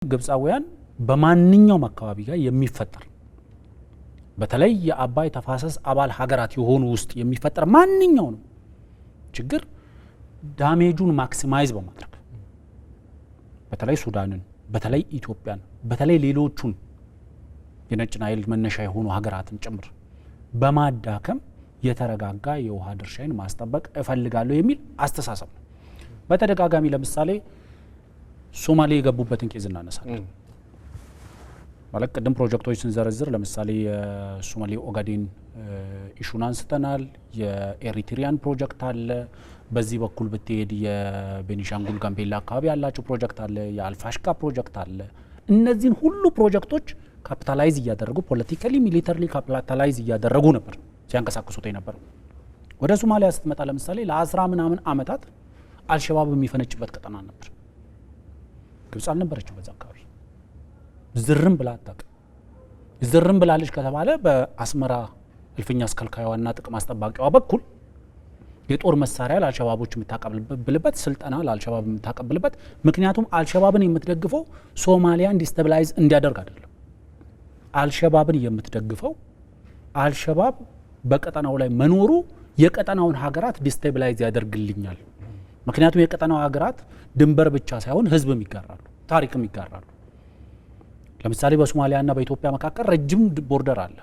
ግብጻውያን በማንኛውም አካባቢ ጋር የሚፈጠር በተለይ የአባይ ተፋሰስ አባል ሀገራት የሆኑ ውስጥ የሚፈጠር ማንኛውም ችግር ዳሜጁን ማክሲማይዝ በማድረግ በተለይ ሱዳንን በተለይ ኢትዮጵያን በተለይ ሌሎቹን የነጭ ናይል መነሻ የሆኑ ሀገራትን ጭምር በማዳከም የተረጋጋ የውሃ ድርሻን ማስጠበቅ እፈልጋለሁ የሚል አስተሳሰብ ነው። በተደጋጋሚ ለምሳሌ ሶማሌ የገቡበትን ኬዝ እናነሳለን። ማለት ቅድም ፕሮጀክቶች ስንዘረዝር ለምሳሌ የሶማሌ ኦጋዴን ኢሹን አንስተናል። የኤሪትሪያን ፕሮጀክት አለ። በዚህ በኩል ብትሄድ የቤኒሻንጉል ጋምቤላ አካባቢ ያላቸው ፕሮጀክት አለ። የአልፋሽካ ፕሮጀክት አለ። እነዚህን ሁሉ ፕሮጀክቶች ካፒታላይዝ እያደረጉ ፖለቲካሊ ሚሊተሪሊ ካፒታላይዝ እያደረጉ ነበር ሲያንቀሳቅሱት የነበረው። ወደ ሶማሊያ ስትመጣ ለምሳሌ ለ10 ምናምን ዓመታት አልሸባብ የሚፈነጭበት ቀጠና ነበር። ግብጽ አልነበረችም በዛ አካባቢ። ዝርም ብላ አታውቅም። ዝርም ብላለች ከተባለ በአስመራ እልፍኛ አስከልካይዋና ጥቅም አስጠባቂዋ በኩል የጦር መሳሪያ ለአልሸባቦች የምታቀብልበት ስልጠና ለአልሸባብ የምታቀብልበት። ምክንያቱም አልሸባብን የምትደግፈው ሶማሊያን ዲስታቢላይዝ እንዲያደርግ አይደለም። አልሸባብን የምትደግፈው አልሸባብ በቀጠናው ላይ መኖሩ የቀጠናውን ሀገራት ዲስታቢላይዝ ያደርግልኛል። ምክንያቱም የቀጠናው ሀገራት ድንበር ብቻ ሳይሆን ህዝብም ይጋራሉ፣ ታሪክም ይጋራሉ። ለምሳሌ በሶማሊያና በኢትዮጵያ መካከል ረጅም ቦርደር አለ፣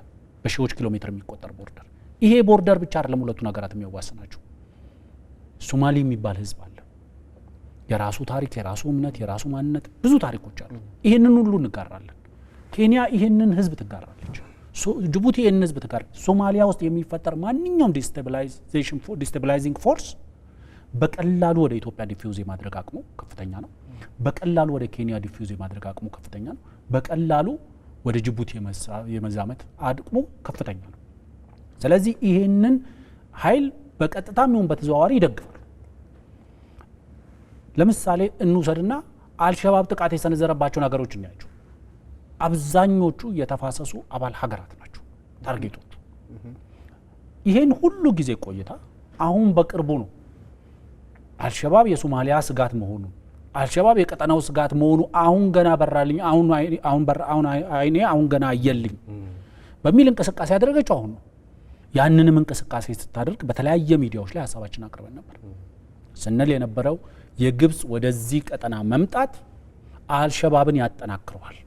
በሺዎች ኪሎ ሜትር የሚቆጠር ቦርደር። ይሄ ቦርደር ብቻ አይደለም ሁለቱን ሀገራት የሚያዋስናቸው። ሶማሊ የሚባል ህዝብ አለ፣ የራሱ ታሪክ፣ የራሱ እምነት፣ የራሱ ማንነት፣ ብዙ ታሪኮች አሉ። ይሄንን ሁሉ እንጋራለን። ኬንያ ይሄንን ህዝብ ትጋራለች። ጅቡቲ ይሄንን ህዝብ ትጋራለች። ሶማሊያ ውስጥ የሚፈጠር ማንኛውም ዲስታቢላይዚንግ ፎርስ በቀላሉ ወደ ኢትዮጵያ ዲፊውዝ የማድረግ አቅሙ ከፍተኛ ነው። በቀላሉ ወደ ኬንያ ዲፊውዝ የማድረግ አቅሙ ከፍተኛ ነው። በቀላሉ ወደ ጅቡቲ የመዛመት አቅሙ ከፍተኛ ነው። ስለዚህ ይሄንን ኃይል በቀጥታም ይሁን በተዘዋዋሪ ይደግፋሉ። ለምሳሌ እንውሰድና አልሸባብ ጥቃት የሰነዘረባቸው ነገሮች እናያቸው። አብዛኞቹ የተፋሰሱ አባል ሀገራት ናቸው ታርጌቶች። ይሄን ሁሉ ጊዜ ቆይታ አሁን በቅርቡ ነው አልሸባብ የሶማሊያ ስጋት መሆኑ አልሸባብ የቀጠናው ስጋት መሆኑ አሁን ገና በራልኝ አሁን ገና አየልኝ በሚል እንቅስቃሴ ያደረገችው አሁን ነው። ያንንም እንቅስቃሴ ስታደርግ በተለያየ ሚዲያዎች ላይ ሀሳባችን አቅርበን ነበር። ስንል የነበረው የግብጽ ወደዚህ ቀጠና መምጣት አልሸባብን ያጠናክረዋል፣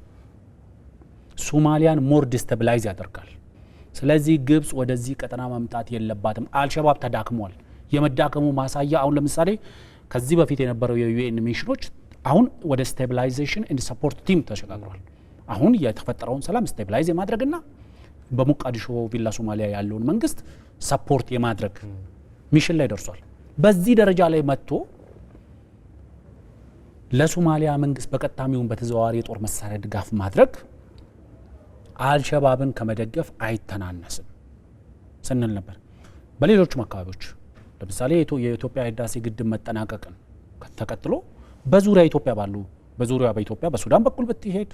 ሶማሊያን ሞር ዲስታቢላይዝ ያደርጋል። ስለዚህ ግብጽ ወደዚህ ቀጠና መምጣት የለባትም። አልሸባብ ተዳክሟል። የመዳከሙ ማሳያ አሁን ለምሳሌ ከዚህ በፊት የነበረው የዩኤን ሚሽኖች አሁን ወደ ስታቢላይዜሽን ኤንድ ሰፖርት ቲም ተሸጋግሯል። አሁን የተፈጠረውን ሰላም ስታቢላይዝ የማድረግና በሞቃዲሾ ቪላ ሶማሊያ ያለውን መንግስት ሰፖርት የማድረግ ሚሽን ላይ ደርሷል። በዚህ ደረጃ ላይ መጥቶ ለሶማሊያ መንግስት በቀጥታም ይሁን በተዘዋዋሪ የጦር መሳሪያ ድጋፍ ማድረግ አልሸባብን ከመደገፍ አይተናነስም ስንል ነበር። በሌሎችም አካባቢዎች ለምሳሌ የኢትዮጵያ ህዳሴ ግድብ መጠናቀቅን ተከትሎ በዙሪያ ኢትዮጵያ ባሉ በኢትዮጵያ በሱዳን በኩል ብትሄድ፣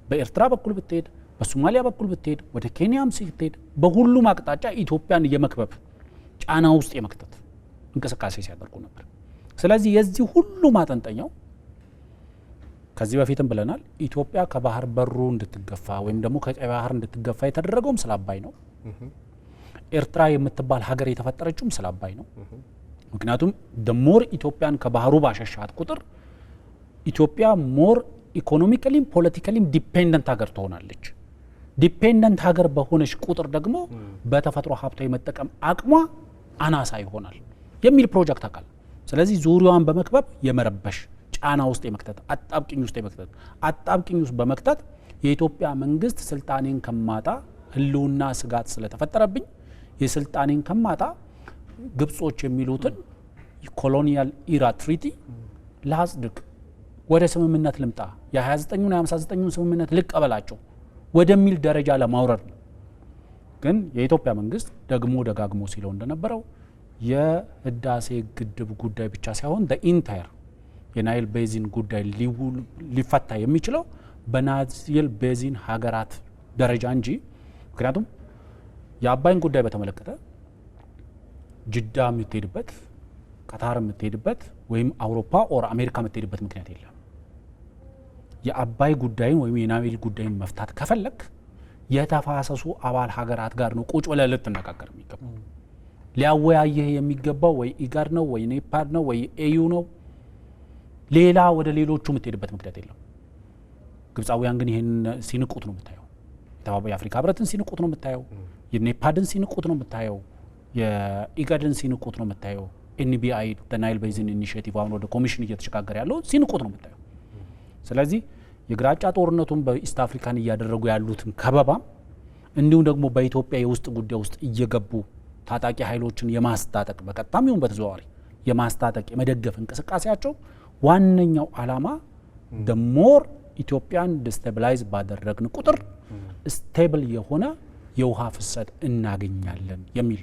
በኤርትራ በኩል ብትሄድ፣ በሶማሊያ በኩል ብትሄድ፣ ወደ ኬንያም ስትሄድ በሁሉም አቅጣጫ ኢትዮጵያን የመክበብ ጫና ውስጥ የመክተት እንቅስቃሴ ሲያደርጉ ነበር። ስለዚህ የዚህ ሁሉ ማጠንጠኛው ከዚህ በፊትም ብለናል፣ ኢትዮጵያ ከባህር በሩ እንድትገፋ ወይም ደግሞ ከቀይ ባህር እንድትገፋ የተደረገውም ስለ አባይ ነው። ኤርትራ የምትባል ሀገር የተፈጠረችውም ስለ አባይ ነው። ምክንያቱም ሞር ኢትዮጵያን ከባህሩ ባሸሻት ቁጥር ኢትዮጵያ ሞር ኢኮኖሚካሊም ፖለቲካሊም ዲፔንደንት ሀገር ትሆናለች። ዲፔንደንት ሀገር በሆነች ቁጥር ደግሞ በተፈጥሮ ሀብቷ የመጠቀም አቅሟ አናሳ ይሆናል የሚል ፕሮጀክት አካል። ስለዚህ ዙሪያዋን በመክበብ የመረበሽ ጫና ውስጥ የመክተት አጣብቂኝ ውስጥ በመክተት የኢትዮጵያ መንግስት ስልጣኔን ከማጣ ህልውና ስጋት ስለተፈጠረብኝ የስልጣኔን ከማጣ ግብጾች የሚሉትን ኮሎኒያል ኢራ ትሪቲ ላጽድቅ፣ ወደ ስምምነት ልምጣ፣ የ29ና የ59ን ስምምነት ልቀበላቸው ወደሚል ደረጃ ለማውረድ ነው። ግን የኢትዮጵያ መንግስት ደግሞ ደጋግሞ ሲለው እንደነበረው የህዳሴ ግድብ ጉዳይ ብቻ ሳይሆን ኢንታየር የናይል ቤዚን ጉዳይ ሊፈታ የሚችለው በናይል ቤዚን ሀገራት ደረጃ እንጂ ምክንያቱም የአባይን ጉዳይ በተመለከተ ጅዳ የምትሄድበት ቀታር የምትሄድበት ወይም አውሮፓ ኦር አሜሪካ የምትሄድበት ምክንያት የለም። የአባይ ጉዳይን ወይም የናይል ጉዳይን መፍታት ከፈለክ የተፋሰሱ አባል ሀገራት ጋር ነው ቁጭ ብለህ ልትነጋገር የሚገባው። ሊያወያየህ የሚገባው ወይ ኢጋድ ነው ወይ ኔፓድ ነው ወይ ኤዩ ነው። ሌላ ወደ ሌሎቹ የምትሄድበት ምክንያት የለም። ግብፃውያን ግን ይሄን ሲንቁት ነው የምታየው። የአፍሪካ ህብረትን ሲንቁት ነው የምታየው። የኔፓድን ሲንቁት ነው የምታየው። የኢጋድን ሲንቁት ነው የምታየው። ኤንቢአይ ናይል ቤዚን ኢኒሺዬቲቭ አሁን ወደ ኮሚሽን እየተሸጋገረ ያለው ሲንቁት ነው የምታየው። ስለዚህ የግራጫ ጦርነቱን በኢስት አፍሪካን እያደረጉ ያሉትን ከበባም እንዲሁም ደግሞ በኢትዮጵያ የውስጥ ጉዳይ ውስጥ እየገቡ ታጣቂ ኃይሎችን የማስታጠቅ በቀጥታም ይሁን በተዘዋዋሪ የማስታጠቅ የመደገፍ እንቅስቃሴያቸው ዋነኛው ዓላማ ደሞር ኢትዮጵያን ዲስታቢላይዝ ባደረግን ቁጥር ስቴብል የሆነ የውሃ ፍሰት እናገኛለን የሚል